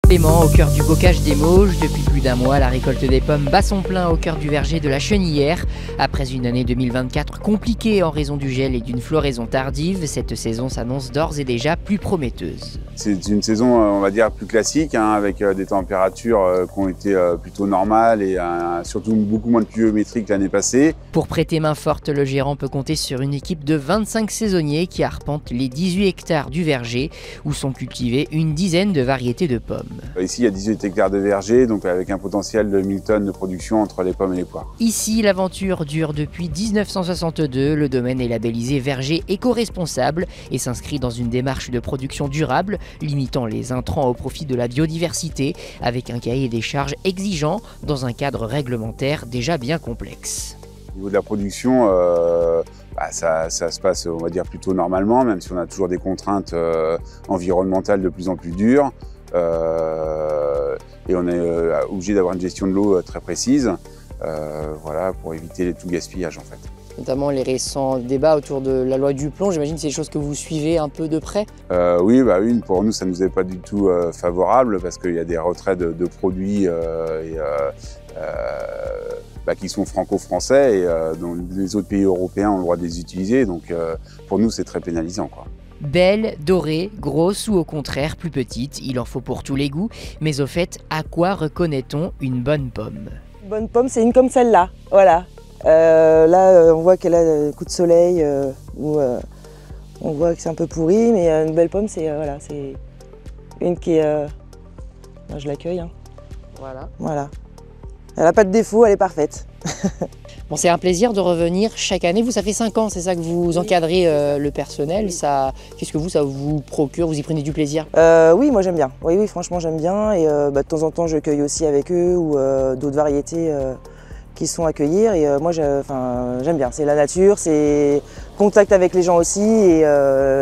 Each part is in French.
Clément, au cœur du bocage des Mauges, depuis plus d'un mois, la récolte des pommes bat son plein au cœur du verger de la Chenillère. Après une année 2024 compliquée en raison du gel et d'une floraison tardive, cette saison s'annonce d'ores et déjà plus prometteuse. C'est une saison, on va dire, plus classique, avec des températures qui ont été plutôt normales et surtout beaucoup moins de pluviométrie que l'année passée. Pour prêter main forte, le gérant peut compter sur une équipe de 25 saisonniers qui arpentent les 18 hectares du verger où sont cultivées une dizaine de variétés de pommes. Ici, il y a 18 hectares de verger, donc avec un potentiel de 1000 tonnes de production entre les pommes et les poires. Ici, l'aventure dure depuis 1962. Le domaine est labellisé verger éco-responsable et s'inscrit dans une démarche de production durable, limitant les intrants au profit de la biodiversité, avec un cahier des charges exigeant dans un cadre réglementaire déjà bien complexe. Au niveau de la production, ça se passe, on va dire, plutôt normalement, même si on a toujours des contraintes environnementales de plus en plus dures. Et on est obligé d'avoir une gestion de l'eau très précise, voilà, pour éviter tout gaspillage en fait. Notamment les récents débats autour de la loi du plomb, j'imagine que c'est des choses que vous suivez un peu de près. Oui, pour nous ça ne nous est pas du tout favorable parce qu'il y a des retraits de produits qui sont franco-français et dont les autres pays européens ont le droit de les utiliser, donc pour nous c'est très pénalisant, quoi. Belle, dorée, grosse ou au contraire plus petite, il en faut pour tous les goûts. Mais au fait, à quoi reconnaît-on une bonne pomme? Une bonne pomme, c'est une comme celle-là, voilà. Là, on voit qu'elle a un coup de soleil, on voit que c'est un peu pourri, mais une belle pomme, c'est voilà, c'est une qui est... je l'accueille. Hein. Voilà. Elle n'a pas de défaut, elle est parfaite. Bon, c'est un plaisir de revenir chaque année. Vous, ça fait 5 ans, c'est ça que vous encadrez le personnel. Oui. Qu'est-ce que ça vous procure? Vous y prenez du plaisir? Oui, moi j'aime bien. Oui, franchement j'aime bien. Et de temps en temps, je cueille aussi avec eux ou d'autres variétés qui sont à cueillir. Et moi, j'aime bien. C'est la nature, c'est contact avec les gens aussi. Et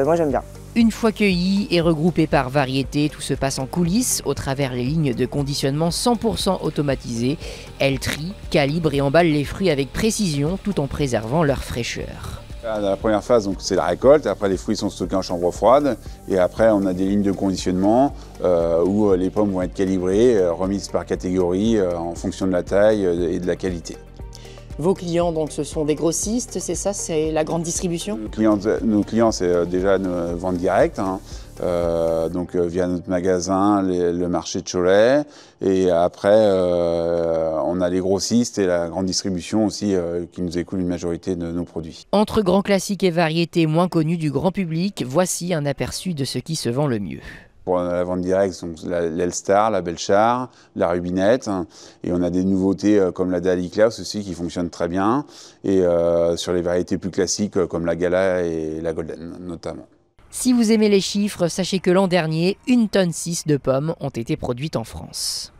moi, j'aime bien. Une fois cueillis et regroupés par variété, tout se passe en coulisses, au travers les lignes de conditionnement 100% automatisées. Elles trient, calibrent et emballent les fruits avec précision, tout en préservant leur fraîcheur. La première phase, c'est la récolte. Après, les fruits sont stockés en chambre froide. Et après, on a des lignes de conditionnement où les pommes vont être calibrées, remises par catégorie en fonction de la taille et de la qualité. Vos clients, donc, ce sont des grossistes, c'est ça, c'est la grande distribution? Nos clients, c'est déjà nos ventes directes, donc via notre magasin, le marché de Cholet. Et après, on a les grossistes et la grande distribution aussi qui nous écoulent une majorité de nos produits. Entre grands classiques et variétés moins connues du grand public, voici un aperçu de ce qui se vend le mieux. Pour la vente directe, l'Elstar, la Belchar, la Rubinette, et on a des nouveautés comme la Dali Klaus aussi qui fonctionnent très bien, et sur les variétés plus classiques comme la Gala et la Golden notamment. Si vous aimez les chiffres, sachez que l'an dernier, 1,6 tonne de pommes ont été produites en France.